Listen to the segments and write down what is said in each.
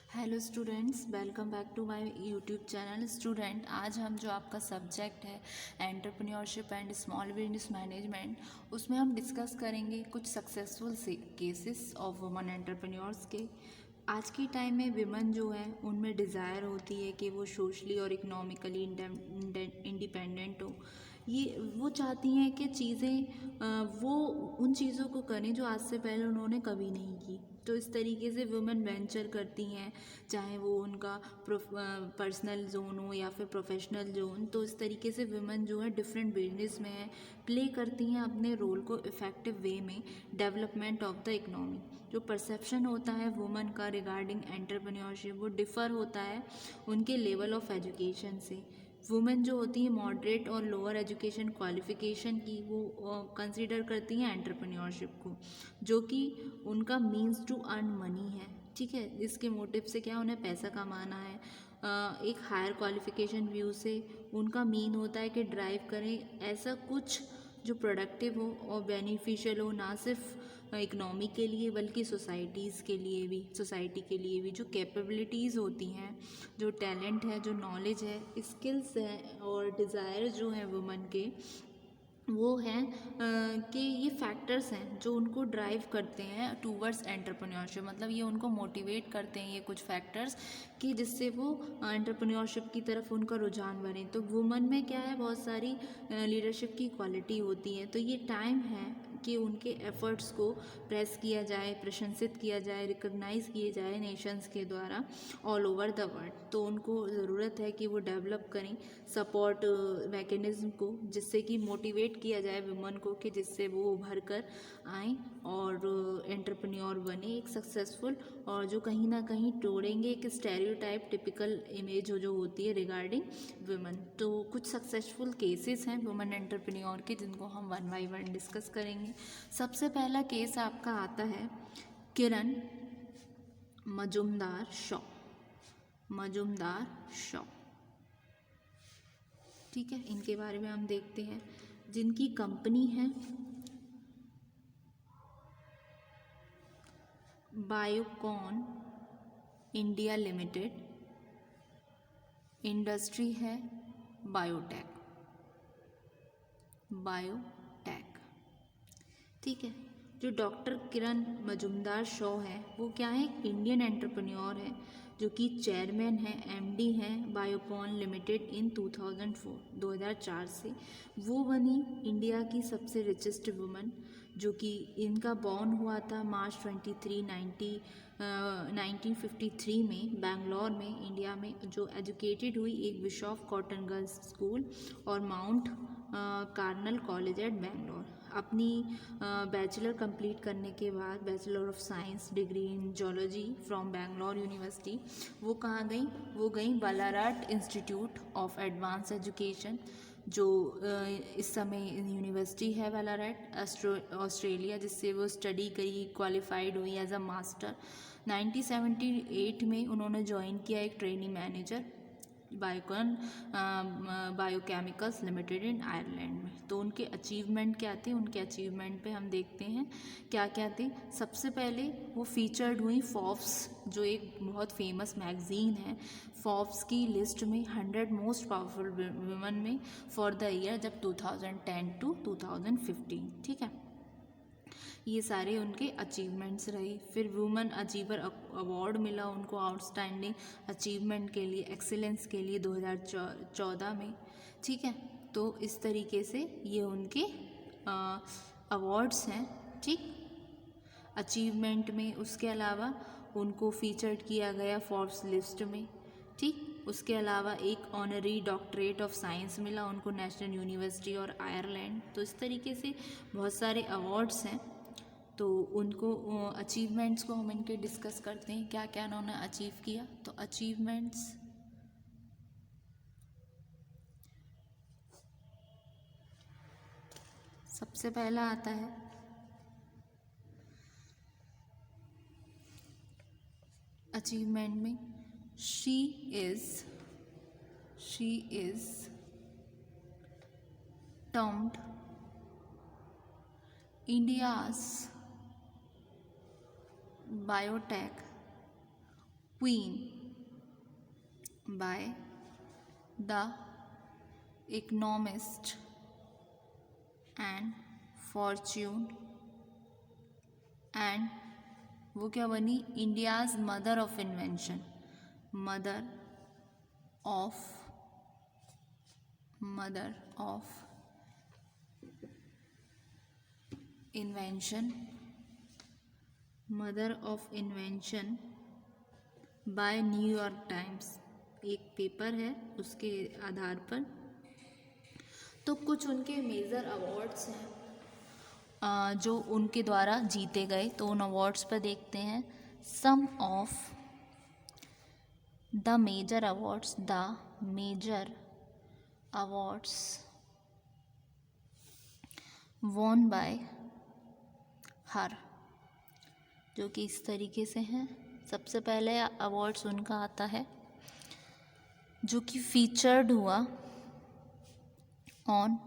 Hello students, welcome back to my YouTube channel. Student, आज हम जो आपका सब्जेक्ट है entrepreneurship and small business management, उसमें हम डिस्कस करेंगे कुछ successful cases of woman entrepreneurs के। आज के टाइम में विमेन जो है उनमें डिज़ायर होती है कि वो सोशली और इकोनॉमिकली इंडिपेंडेंट हो। ये वो चाहती हैं कि वो उन चीज़ों को करें जो आज से पहले उन्होंने कभी नहीं की। तो इस तरीके से वुमेन वेंचर करती हैं, चाहे वो उनका पर्सनल जोन हो या फिर प्रोफेशनल जोन। तो इस तरीके से वुमेन जो है डिफरेंट बिजनेस में है, प्ले करती हैं अपने रोल को इफ़ेक्टिव वे में डेवलपमेंट ऑफ द इकोनॉमी। जो परसेप्शन होता है वुमेन का रिगार्डिंग एंटरप्रेन्योरशिप वो डिफ़र होता है उनके लेवल ऑफ एजुकेशन से। वुमेन जो होती है मॉडरेट और लोअर एजुकेशन क्वालिफिकेशन की, वो कंसीडर करती हैं एंटरप्रेन्योरशिप को, जो कि उनका मीन्स टू अर्न मनी है। ठीक है, इसके मोटिव से क्या, उन्हें पैसा कमाना है। एक हायर क्वालिफिकेशन व्यू से उनका मीन होता है कि ड्राइव करें ऐसा कुछ जो प्रोडक्टिव हो और बेनिफिशियल हो, ना सिर्फ इकनॉमी के लिए बल्कि सोसाइटी के लिए भी। जो कैपेबिलिटीज़ होती हैं, जो टैलेंट है, जो नॉलेज है, स्किल्स हैं और डिज़ायर जो हैं वुमन के, वो हैं कि ये फैक्टर्स हैं जो उनको ड्राइव करते हैं टूवर्ड्स एंटरप्रेन्योरशिप। मतलब ये उनको मोटिवेट करते हैं ये कुछ फैक्टर्स कि जिससे वो एंटरप्रेन्योरशिप की तरफ उनका रुझान बने। तो वुमन में क्या है, बहुत सारी लीडरशिप की क्वालिटी होती है। तो ये टाइम है कि उनके एफर्ट्स को प्रेस किया जाए, प्रशंसित किया जाए, रिकग्नाइज़ किए जाए नेशंस के द्वारा ऑल ओवर द वर्ल्ड। तो उनको ज़रूरत है कि वो डेवलप करें सपोर्ट मैकेनिज़्म को, जिससे कि मोटिवेट किया जाए वुमन को कि जिससे वो उभर कर आएँ और एंटरप्रेन्योर बने एक सक्सेसफुल, और जो कहीं ना कहीं तोड़ेंगे एक स्टेरियोटाइप टिपिकल इमेज जो होती है रिगार्डिंग वुमन। तो कुछ सक्सेसफुल केसेस हैं वुमन एंटरप्रेन्योर के, जिनको हम वन बाय वन डिस्कस करेंगे। सबसे पहला केस आपका आता है किरण मजुमदार शॉ। ठीक है, इनके बारे में हम देखते हैं। जिनकी कंपनी है बायोकॉन इंडिया लिमिटेड, इंडस्ट्री है बायोटेक। ठीक है, जो डॉक्टर किरण मजुमदार शॉ है वो क्या है, इंडियन एंटरप्रेन्योर है, जो कि चेयरमैन है, एमडी हैं बायोकॉन लिमिटेड इन 2004 से। वो बनी इंडिया की सबसे रिचेस्ट वुमन, जो कि इनका बॉर्न हुआ था मार्च 23 1953 में बेंगलोर में, इंडिया में। जो एजुकेटेड हुई एक बिशॉप कॉटन गर्ल्स स्कूल और mount carnal college eight Bangalore. अपनी बैचलर कंप्लीट करने के बाद bachelor of science degree in zoology from Bangalore university, वो कहाँ गई, वो गई बालाराट इंस्टीट्यूट ऑफ एडवांस एजुकेशन, जो इस समय यूनिवर्सिटी है बालाराट ऑस्ट्रेलिया, जिससे वो स्टडी करी, क्वालिफाइड हुई एज अ मास्टर। 1978 में उन्होंने ज्वाइन किया एक training manager Biocon biochemicals limited इन आयरलैंड में। तो उनके अचीवमेंट क्या थे, उनके अचीवमेंट पे हम देखते हैं क्या क्या थे। सबसे पहले वो फीचर्ड हुई फोर्ब्स, जो एक बहुत फेमस मैगजीन है, फोर्ब्स की लिस्ट में 100 मोस्ट पावरफुल वुमेन में फॉर द ईयर जब 2010 टू 2015। ठीक है, ये सारे उनके अचीवमेंट्स रहे। फिर वुमेन अचीवर अवार्ड मिला उनको आउटस्टैंडिंग अचीवमेंट के लिए, एक्सीलेंस के लिए 2014 में। ठीक है, तो इस तरीके से ये उनके अवार्ड्स हैं। ठीक, अचीवमेंट में। उसके अलावा उनको फीचर्ड किया गया फोर्ब्स लिस्ट में। ठीक, उसके अलावा एक ऑनरी डॉक्टरेट ऑफ साइंस मिला उनको नेशनल यूनिवर्सिटी और आयरलैंड। तो इस तरीके से बहुत सारे अवार्ड्स हैं। तो उनको अचीवमेंट्स को हम इनके डिस्कस करते हैं, क्या क्या उन्होंने अचीव किया। तो अचीवमेंट्स, सबसे पहला आता है अचीवमेंट में, she is termed India's biotech queen by the Economist and Fortune and वो क्या बनी, India's mother of invention, mother of invention by New York Times, एक पेपर है उसके आधार पर। तो कुछ उनके मेजर अवार्ड्स हैं जो उनके द्वारा जीते गए, तो उन अवार्ड्स पर देखते हैं। Some of the major awards won by her, जो कि इस तरीके से हैं। सबसे पहले अवार्ड्स उनका आता है जो कि फीचर्ड हुआ on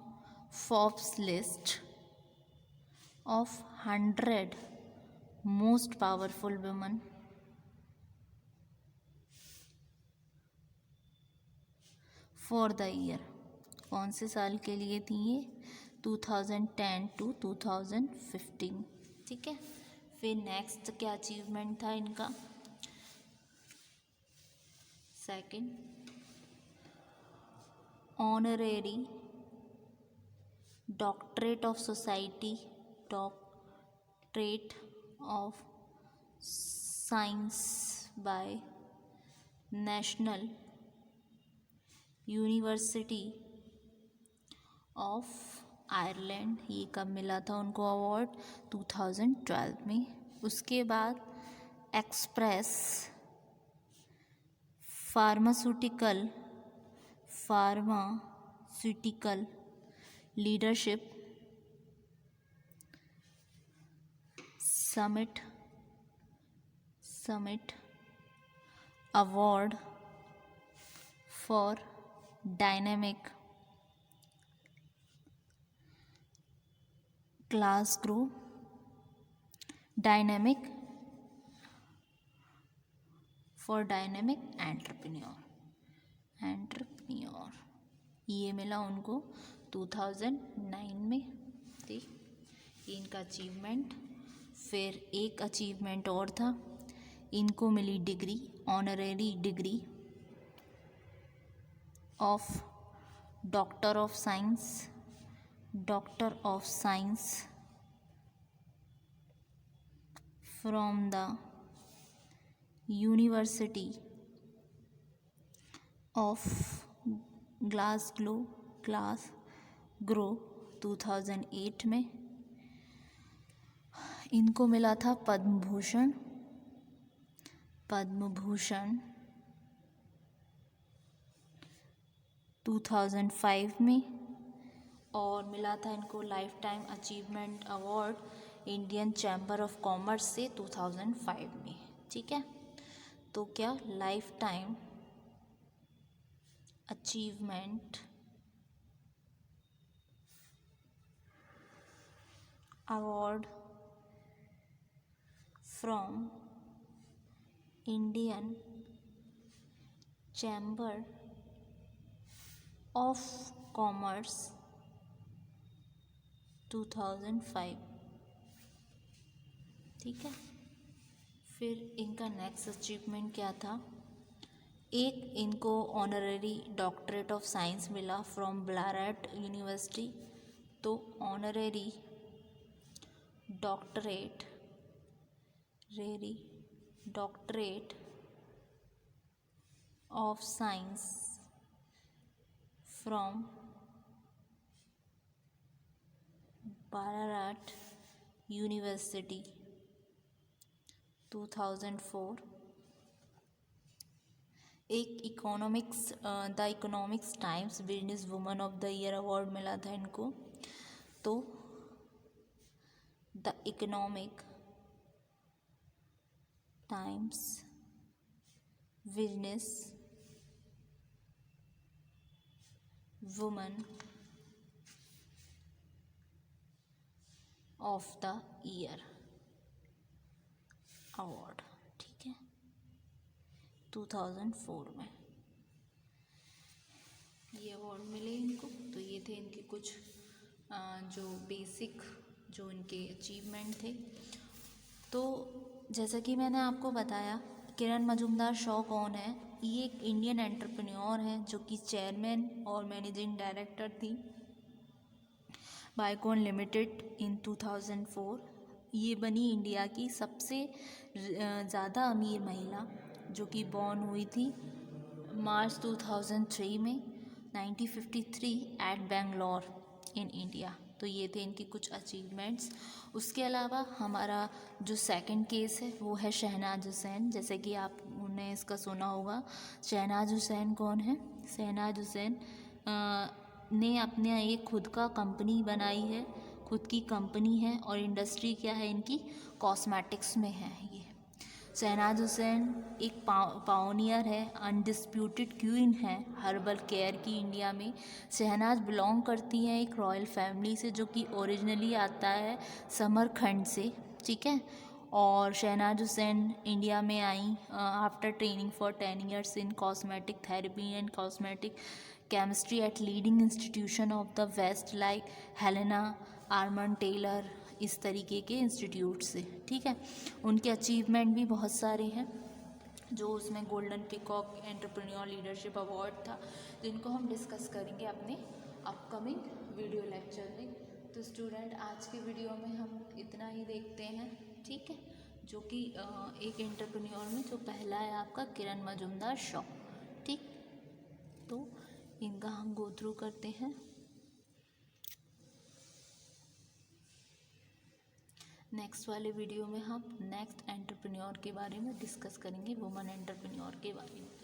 Forbes list of 100 most powerful women for the year. कौन से साल के लिए थी ये, 2010 to 2015, ठीक है। फिर नेक्स्ट क्या अचीवमेंट था इनका, second honorary doctorate of society, doctorate of science by national university of Ireland. ये कब मिला था उनको अवार्ड, 2012 में। उसके बाद express pharmaceutical leadership summit award for dynamic entrepreneur, ये मिला उनको 2009 में, ठीक, ये इनका अचीवमेंट। फिर एक अचीवमेंट और था, इनको मिली degree, honorary degree of doctor of science from the university of Glasgow 2008 में। इनको मिला था पद्म भूषण 2005 में, और मिला था इनको life time achievement award Indian chamber of commerce से 2005 में, ठीक है। तो क्या life time achievement award from Indian chamber of commerce 2005, ठीक है। फिर इनका नेक्स्ट अचीवमेंट क्या था, एक इनको ऑनररी डॉक्टरेट ऑफ साइंस मिला फ्रॉम ब्लारेट यूनिवर्सिटी। तो honorary doctorate of science from बारात यूनिवर्सिटी 2004। एक the economics times business woman of the year award मिला था इनको। तो the economic times business woman of the year award, ठीक है। 2004 में ये अवार्ड मिले इनको। तो ये थे इनके कुछ जो बेसिक जो इनके अचीवमेंट थे। तो जैसा कि मैंने आपको बताया, किरण मजुमदार शॉ कौन है? ये एक इंडियन एंटरप्रेन्योर है जो कि चेयरमैन और मैनेजिंग डायरेक्टर थी बायकॉन लिमिटेड इन 2004। ये बनी इंडिया की सबसे ज़्यादा अमीर महिला, जो कि बॉर्न हुई थी मार्च 2003 में 1953 एट बेंगलोर इन इंडिया। तो ये थे इनकी कुछ अचीवमेंट्स। उसके अलावा हमारा जो सेकंड केस है वो है शहनाज हुसैन। जैसे कि आपने इसका सुना होगा। शहनाज हुसैन कौन है? शहनाज हुसैन ने अपने एक खुद का कंपनी बनाई है, खुद की कंपनी है और इंडस्ट्री क्या है इनकी? कॉस्मेटिक्स में है ये। शहनाज हुसैन एक पाओनियर है, अनडिस्प्यूटेड क्वीन है हर्बल केयर की इंडिया में। शहनाज बिलोंग करती हैं एक रॉयल फैमिली से जो कि ओरिजिनली आता है समरखंड से, ठीक है। और शहनाज हुसैन इंडिया में आई after training for 10 years in cosmetic therapy and cosmetic chemistry at leading institution of the west like Helena, Armand Taylor, इस तरीके के इंस्टीट्यूट से, ठीक है। उनके अचीवमेंट भी बहुत सारे हैं, जो उसमें golden peacock entrepreneur leadership award था, जिनको हम डिस्कस करेंगे अपने अपकमिंग वीडियो लेक्चर में। तो स्टूडेंट, आज के वीडियो में हम इतना ही देखते हैं, ठीक है, जो कि एक एंटरप्रेन्योर में जो पहला है आपका किरण मजुमदार शॉ, ठीक। तो इनका हम गो थ्रू करते हैं। नेक्स्ट वाले वीडियो में हम नेक्स्ट एंटरप्रेन्योर के बारे में डिस्कस करेंगे, वुमन एंटरप्रेन्योर के बारे में।